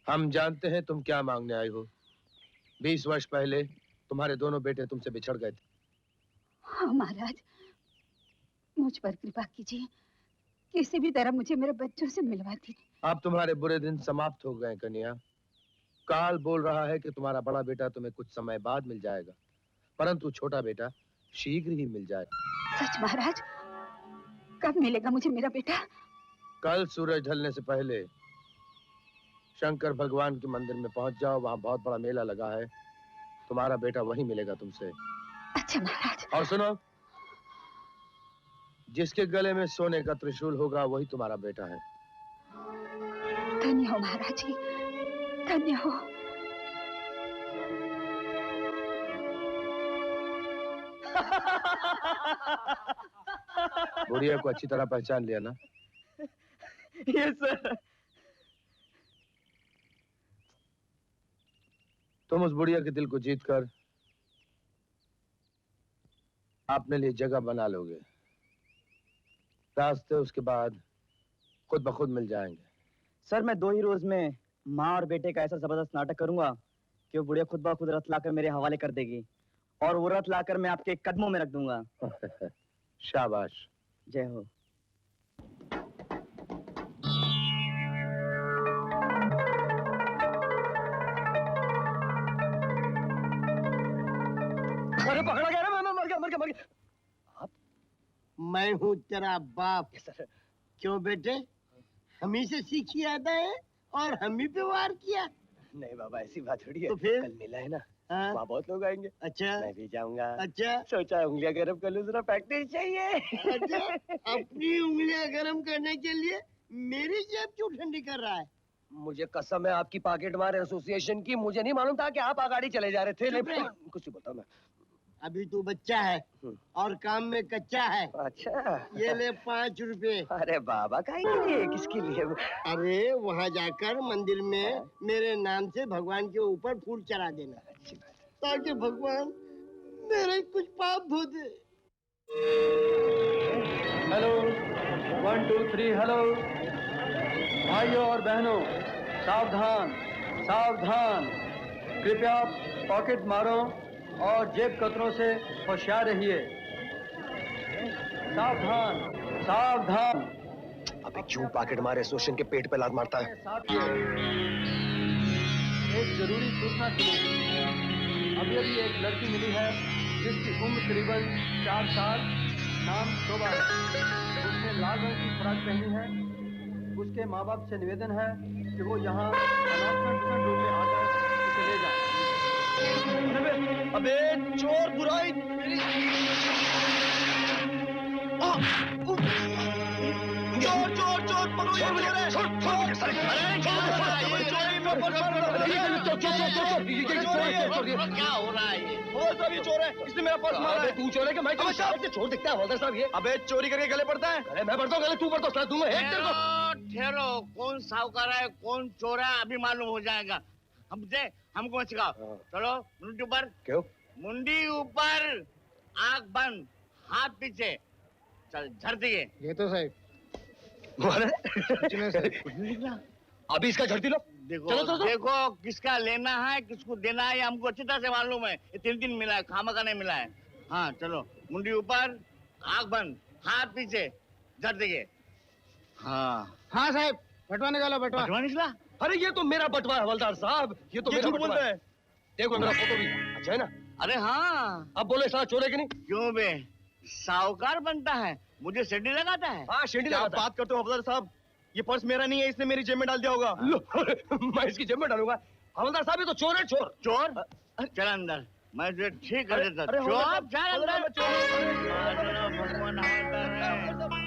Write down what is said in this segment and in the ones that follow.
हम जानते हैं तुम क्या मांगने आई हो। 20 वर्ष पहले तुम्हारे दोनों बेटे तुमसे बिछड़ गए थे। हाँ महाराज, मुझ पर कृपा कीजिए, किसी भी तरह मुझे मेरे बच्चों से मिलवा दीजिए। अब तुम्हारे बुरे दिन समाप्त हो गए कन्या। काल बोल रहा है कि तुम्हारा बड़ा बेटा तुम्हें कुछ समय बाद मिल जाएगा, परंतु छोटा बेटा शीघ्र ही मिल जाएगा। सच महाराज? कब मिलेगा मुझे मेरा बेटा? कल सूरज ढलने से पहले शंकर भगवान के मंदिर में पहुंच जाओ, वहां बहुत बड़ा मेला लगा है। तुम्हारा बेटा वहीं मिलेगा तुमसे। अच्छा महाराज। और सुनो, जिसके गले में सोने का त्रिशूल होगा वही तुम्हारा बेटा है। धन्य हो महाराज जी, धन्य हो। बुढ़िया को अच्छी तरह पहचान लिया ना? Yes sir. तुम उस बुढ़िया के दिल को जीतकर अपने लिए जगह बना लोगे। रास्ते उसके बाद खुद ब खुद मिल जाएंगे। सर मैं 2 ही रोज में माँ और बेटे का ऐसा जबरदस्त नाटक करूंगा कि वो बुढ़िया खुद ब खुद रथ लाकर मेरे हवाले कर देगी, और वो रथ लाकर मैं आपके कदमों में रख दूंगा। शाबाश। जय हो। अरे पकड़ा गया ना, मैं मर गया। आप? मैं हूँ तेरा बाप। सर। क्यों बेटे, हम ही से सीखी आता है और हम ही पे वार किया? नहीं बाबा, ऐसी बात थोड़ी है। तो फिर? कल मेला है ना, हाँ? वहाँ बहुत लोग आएंगे। अच्छा। मैं भी जाऊंगा। अच्छा। सोचा उंगलियां गर्म कर लूं, जरा प्रैक्टिस चाहिए। अच्छा, अपनी उंगलियां गर्म करने के लिए मेरी जेब क्यों ठंडी कर रहा है? मुझे कसम है आपकी पॉकेट मार एसोसिएशन की, मुझे नहीं मालूम था कि आप आगाड़ी चले जा रहे थे। चुप रहे। कुछ नहीं बोलता मैं। अभी तू बच्चा है और काम में कच्चा है। अच्छा, ये ले 5 रुपए। अरे बाबा काहे के लिए, किसके लिए? अरे वहाँ जाकर मंदिर में मेरे नाम से भगवान के ऊपर फूल चढ़ा देना, ताकि भगवान मेरे कुछ पाप धो दे। Hello 1 2 3 hello. भाइयों और बहनों, सावधान सावधान, कृपया पॉकेट मारो और जेब कतरों से होशियार रहिए। सावधान सावधान। अबे क्यों पॉकेट मार एसोसिएशन के पेट पे लात मारता है? एक जरूरी सूचना सुनिए। अभी अभी एक लड़की मिली है जिसकी उम्र करीबन 4 साल, नाम शोभा है। उसने लाल रंग की फ्रॉक पहनी है। उसके माँ बाप से निवेदन है कि वो यहाँ अनाउंसमेंट रूम में आकर उसे ले जाए। अबे चोर बुराई चोर चोर चोर पकड़ो, ये चोर है। अरे क्या हो रहा है ये? हवलदार ये चोर है, इसने मेरा पर्स मारा है। तू चोर है कि मैं चोर? चोर दिखता है हवलदार साहब ये। अबे चोरी करके गले पड़ता है। अरे मैं पड़ता हूँ गले, तू पड़ता हूँ, दूंगा एक तेरे को। ठहरो, कौन साहूकार है कौन चोर है अभी मालूम हो जाएगा। हमको सिखाओ। चलो मुंडी ऊपर। क्यों? मुंडी ऊपर, आंख बंद, हाथ पीछे, चल झड़ दिए। ये तो साहब अभी इसका झड़ती लो। देखो चलो, चलो, चलो। देखो किसका लेना है किसको देना है हमको अच्छी तरह से मालूम है। ये 3 मिला है, खामा का नहीं मिला है। हाँ चलो, मुंडी ऊपर, आंख बंद, हाथ पीछे, झड़ दिए। हाँ हाँ साहब, बटवा निकालो, बटवा। बटवा निकला? अरे ये तो मेरा बटवा है हवलदार साहब, ये तो मेरा बटवा है। देखो मेरा फोटो भी अच्छा है ना? अरे हाँ। अब बोले साला चोर है कि नहीं? क्यों बे, साहूकार बनता है, मुझे सीढ़ी लगाता है। हाँ शेंडी लगाता है। बात करते हो हवलदार साहब, ये पर्स मेरा नहीं है, इसने मेरी जेब में डाल दिया होगा। मैं इसकी जेब में डालूंगा? हवलदार साहब ये तो चोर है, चोर। चोर? चल अंदर, मैं तुझे ठीक कर देता। अरे चोर चल अंदर। चोर। भगवान हवलदार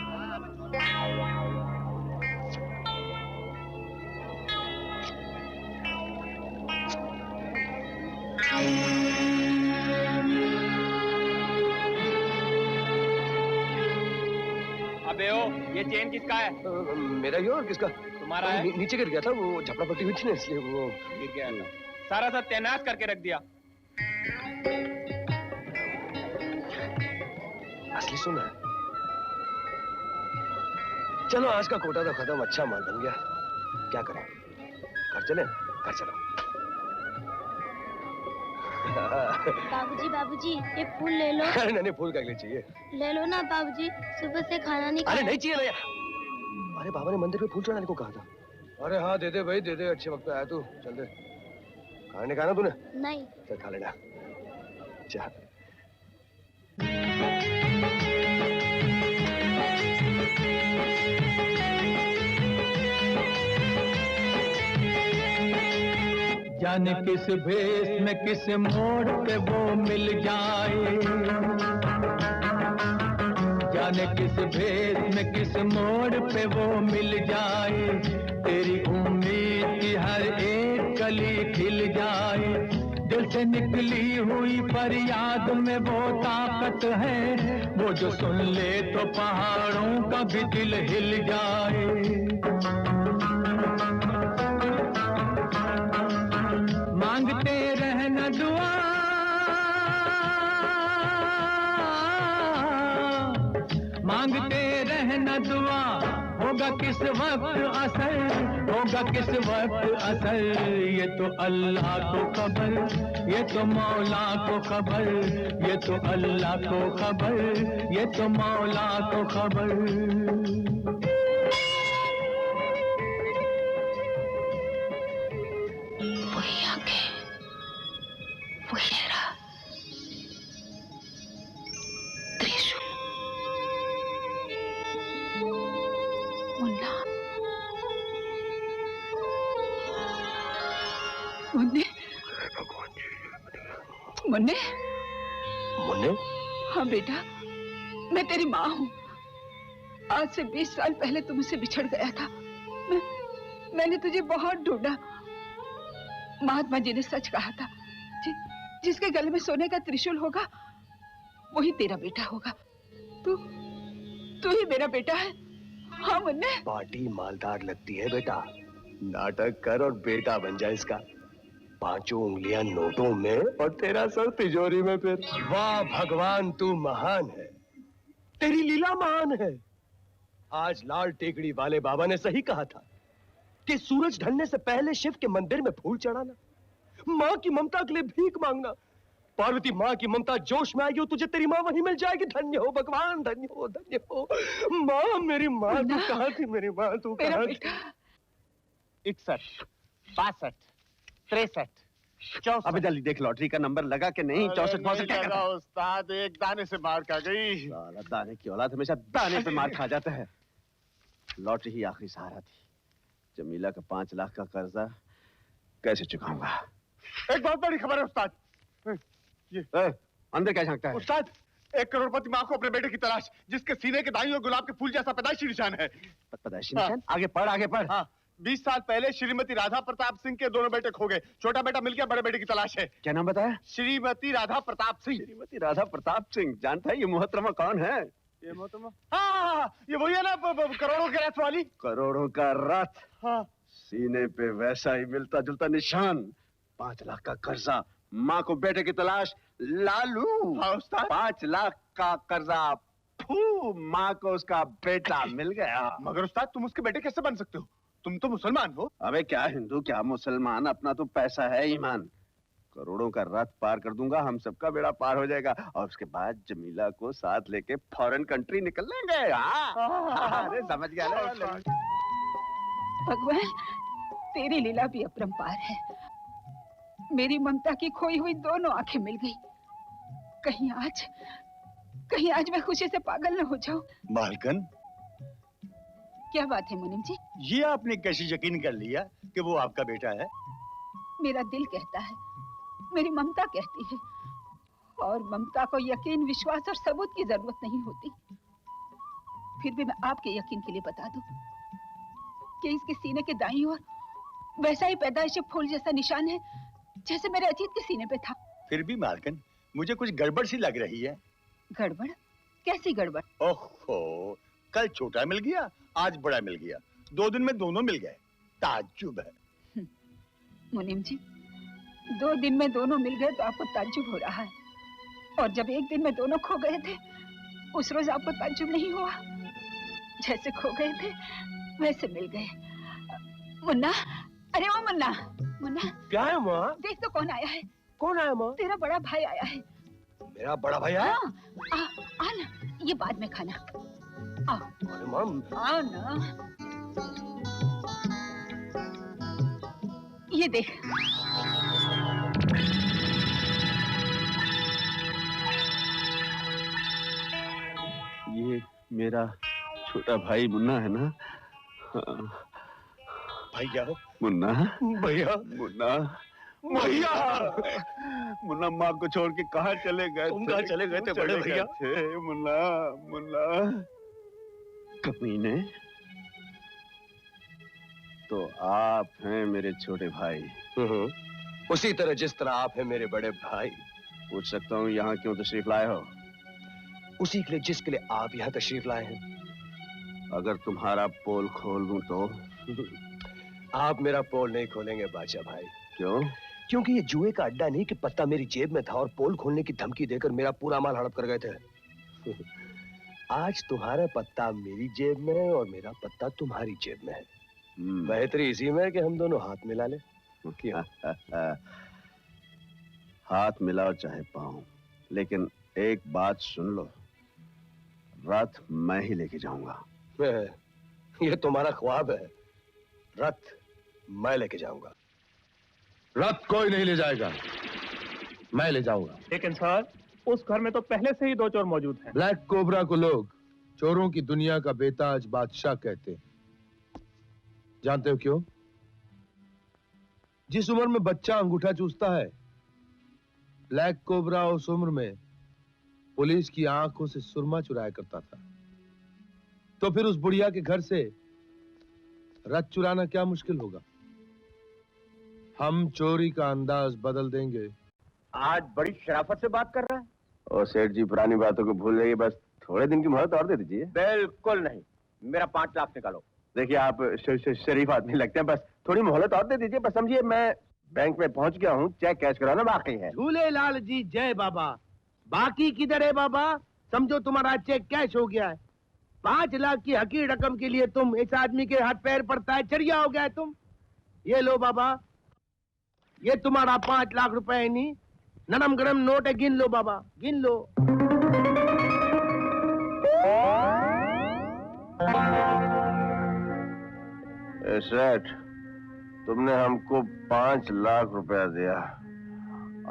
अबे ओ, ये चेन किसका है? मेरा ही और किसका? तुम्हारा है? नीचे गिर गया था, वो झपड़ा पट्टी हुई थी ना, इसलिए वो गिर गया था। सारा सब तैनात करके रख दिया। असली सुना है। चलो आज का कोटा तो खत्म, अच्छा माल बन गया। क्या करें, घर चले? घर चलो। बाबूजी ये फूल ले लो। अरे नहीं फूल क्या चाहिए? ले लो ना बाबूजी, सुबह से खाना नहीं खाया। अरे नहीं चाहिए ना। अरे बाबा ने मंदिर में फूल चढ़ाने को कहा था। अरे हाँ दे दे भाई दे दे, अच्छे वक्त पे आया तू। चल दे। खाना नहीं खाना तूने? नहीं। चल खा लेना। चल। जाने किस भेष में किस मोड़ पे वो मिल जाए, जाने किस भेष में किस मोड़ पे वो मिल जाए, तेरी उम्मीद की हर एक कली खिल जाए। दिल से निकली हुई फरियाद में वो ताकत है, वो जो सुन ले तो पहाड़ों का भी दिल हिल जाए। मांगते रहना दुआ, मांगते रहना दुआ, होगा किस वक्त असर, होगा किस वक्त असर, ये तो अल्लाह को खबर, ये तो मौला को खबर, ये तो अल्लाह को खबर, ये तो मौला को खबर। मुन्ने, मुन्ने, मुन्ने? हाँ बेटा, मैं तेरी माँ हूँ। आज से 20 साल पहले तुम मुझसे बिछड़ गया था। मैंने तुझे बहुत ढूंढा। महात्मा जी ने सच कहा था, जिसके गले में सोने का त्रिशूल होगा वही तेरा बेटा होगा। तू ही मेरा बेटा है। हाँ मुन्ने। पार्टी मालदार लगती है बेटा, नाटक कर और बेटा बन जाए इसका। 5 उंगलियां नोटों में और तेरा सर तिजोरी में फिर। वाह भगवान तू महान है, तेरी लीला महान है। आज लाल टेकड़ी वाले बाबा ने सही कहा था कि सूरज ढलने से पहले शिव के मंदिर में फूल चढ़ाना, माँ की ममता के लिए भीख मांगना। पार्वती माँ की ममता जोश में आएगी, तुझे तेरी माँ वहीं मिल जाएगी। धन्य हो भगवान, धन्य हो, धन्य हो। माँ मेरी माँ, तू कहाँ थी मेरी माँ, तू कहाँ थी? 61, 62, 63, 64। अबे जल्दी देख लॉटरी का नंबर लगा कि नहीं। 64 62 क्या करता है उस्ताद? एक दाने से मार खा गई। साला दाने की औलाद हमेशा दाने पे मार खा जाता है। लॉटरी ही आखिरी सहारा थी। जमीला का 5 लाख का कर्जा कैसे चुकाऊंगा? एक बहुत बड़ी खबर है उस्ताद। ये अंदर क्या झांकता है? उस्ताद, एक करोड़पति माँ को अपने बेटे की तलाश, जिसके सीने के दाईं ओर गुलाब के फूल जैसा पैदाइशी निशान है। पैदाइशी निशान? आगे पढ़, आगे पढ़। हाँ, 20 साल पहले श्रीमती राधा प्रताप सिंह के दोनों बेटे खो गए। छोटा बेटा मिल गया, बड़े बेटे की तलाश है। क्या नाम बताया? श्रीमती राधा प्रताप सिंह। श्रीमती राधा प्रताप सिंह। जानता है ये मोहतरमा कौन है? ये मोहतरमा? हाँ, ये वही है ना करोड़ों के रथ वाली। करोड़ों का रथ। हाँ। सीने पे वैसा ही मिलता जुलता निशान। 5 लाख का कर्जा, माँ को बेटे की तलाश, लालू। हाँ उस्ताद। 5 लाख का कर्जा, फू, माँ को उसका बेटा मिल गया। मगर उस्ताद, तुम उसके बेटे कैसे बन सकते हो? तुम तो मुसलमान हो। अबे क्या हिंदू क्या मुसलमान, अपना तो पैसा है ईमान। करोड़ों का रथ पार कर दूंगा, हम सबका बेड़ा पार हो जाएगा। और उसके बाद जमीला को साथ लेके फॉरेन कंट्री निकल लेंगे। अरे समझ गया ना? भगवान, तेरी लीला भी अपरंपार है। मेरी ममता की खोई हुई दोनों आंखें मिल गई। कहीं आज मैं खुशी से पागल न हो जाऊं। मालकन, क्या बात है मुनीम जी? ये आपने कैसे यकीन कर लिया कि वो आपका बेटा है? मेरा दिल कहता है, मेरी ममता कहती है, और ममता को यकीन, विश्वास और सबूत की जरूरत नहीं होती। फिर भी मैं आपके यकीन के लिए बता दूं कि इसके सीने के दाईं ओर वैसा ही पैदाइशी फूल जैसा निशान है जैसे मेरे अजीत के सीने पे था। फिर भी मालकन, मुझे कुछ गड़बड़ सी लग रही है। गड़बड़? कैसी गड़बड़? ओहो, कल छोटा मिल गया, आज बड़ा मिल गया। 2 दिन में दोनों मिल गए। ताज्जुब है। मुनीम जी, 2 दिन में दोनों मिल गए तो आपको ताज्जुब हो रहा है, और जब 1 दिन में दोनों खो गए थे उस रोज आपको ताज्जुब नहीं हुआ। जैसे खो गए थे वैसे मिल गए। मुन्ना, अरे ओ मुन्ना, मुन्ना क्या है माँ? देख तो कौन आया है। कौन आया माँ? तेरा बड़ा भाई आया है। मेरा बड़ा भाई आया? हाँ, आ ना, ये बाद में खाना। आओ। अरे माँ, आओ ना। ये देख। ये मेरा छोटा भाई मुन्ना है ना? हाँ। भैया, मुन्ना, भैया, मुन्ना, भैया, मुन्ना माँ को छोड़ के कहाँ चले गए? तुम कहाँ चले गए थे बड़े भैया? मुन्ना, मुन्ना, कमीने। तो आप हैं मेरे छोटे भाई। उसी तरह जिस तरह आप हैं मेरे बड़े भाई। पूछ सकता हूँ यहाँ क्यों तशरीफ लाए हो? उसी के लिए जिसके लिए आप यहाँ तशरीफ लाए हैं। अगर तुम्हारा पोल खोल दूं तो? आप मेरा पोल नहीं खोलेंगे बादशाह भाई। क्यों? क्योंकि ये जुए का अड्डा नहीं कि पत्ता मेरी जेब में था और पोल खोलने की धमकी देकर मेरा पूरा माल हड़प कर गए थे। आज तुम्हारा पत्ता मेरी जेब में है और मेरा पत्ता तुम्हारी जेब में है। बेहतरी इसी में है कि हम दोनों हाथ मिला ले। क्यों? हाथ मिलाओ चाहे पाओ, लेकिन एक बात सुन लो, रथ मैं ही लेके जाऊंगा। ये तुम्हारा ख्वाब है। रथ मैं लेके जाऊंगा। रथ कोई नहीं ले जाएगा, मैं ले जाऊंगा। लेकिन सर, उस घर में तो पहले से ही 2 चोर मौजूद हैं। ब्लैक कोबरा को लोग चोरों की दुनिया का बेताज बादशाह कहते हैं। जानते हो क्यों? जिस उम्र में बच्चा अंगूठा चूसता है, ब्लैक कोबरा उस उम्र में पुलिस की आंखों से सुरमा चुराया करता था। तो फिर उस बुढ़िया के घर से रथ चुराना क्या मुश्किल होगा? हम चोरी का अंदाज बदल देंगे। आज बड़ी शराफत से बात कर रहा है। और सेठ जी, पुरानी बातों को भूल जाइए, बस थोड़े दिन की मोहलत और दे दीजिए। बिल्कुल नहीं, मेरा 5 लाख निकालो। देखिए, आप शरीफ आदमी लगते हैं, बस थोड़ी मोहलत और दे दीजिए। बस समझिए, मैं बैंक में पहुंच गया हूँ, चेक कैश कराना बाकी है। झूलेलाल जी जय बाबा। बाकी किधर है बाबा? समझो तुम्हारा चेक कैश हो गया है। 5 लाख की हकीर रकम के लिए तुम इस आदमी के हाथ पैर पड़ता है, चढ़िया हो गया है तुम। ये लो बाबा, ये तुम्हारा 5 लाख रुपए नहीं, नरम गरम नोट है, गिन लो बाबा, गिन लो। सेठ, तुमने हमको 5 लाख रुपया दिया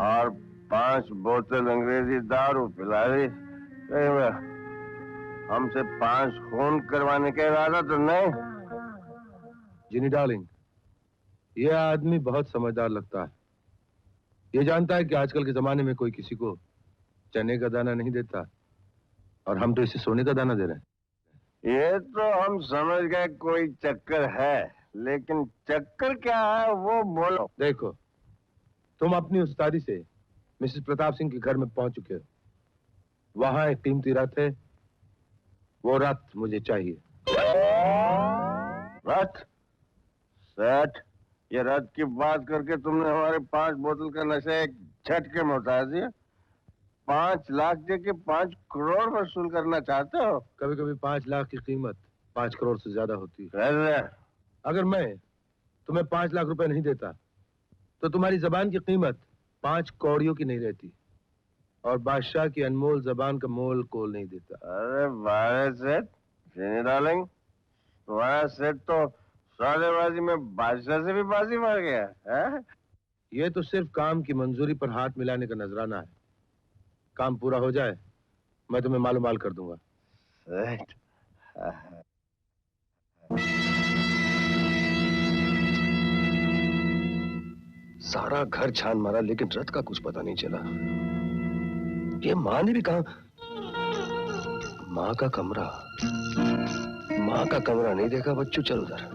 और 5 बोतल अंग्रेजी दारू पिला दी। हमसे 5 खून करवाने का इरादा तो नहीं? जिनी डार्लिंग, ये आदमी बहुत समझदार लगता है। ये जानता है कि आजकल के जमाने में कोई किसी को चने का दाना नहीं देता, और हम तो इसे सोने का दाना दे रहे हैं। ये तो हम समझ गए कोई चक्कर है, लेकिन चक्कर क्या है वो बोलो। देखो, तुम अपनी उस्तादी से मिसेस प्रताप सिंह के घर में पहुंच चुके हो। वहां एक कीमती रथ है, वो रथ मुझे चाहिए। रथ? सेठ, ये रथ की बात करके तुमने हमारे 5 बोतल का नशा एक झटके में उतार दिया। 5 लाख दे के 5 करोड़ वसूल करना चाहते हो? कभी कभी 5 लाख की कीमत 5 करोड़ से ज्यादा होती है। कैसे? अगर मैं तुम्हें 5 लाख रुपए नहीं देता तो तुम्हारी जबान की कीमत 5 कौड़ियों की नहीं रहती, और बादशाह की अनमोल जबान का मोल कोल नहीं देता। अरे वाह सेठ, जिनी डार्लिंग, तुम्हारा सेठ तो सौदेबाजी में बादशाह से भी बाजी मार गया है? ये तो सिर्फ काम की मंजूरी पर हाथ मिलाने का नजराना है। काम पूरा हो जाए, मैं तुम्हें मालूमाल कर दूंगा। सेठ, सारा घर छान मारा, लेकिन रथ का कुछ पता नहीं चला। ये माँ ने भी कहा। माँ का कमरा नहीं देखा बच्चों, चल उधर।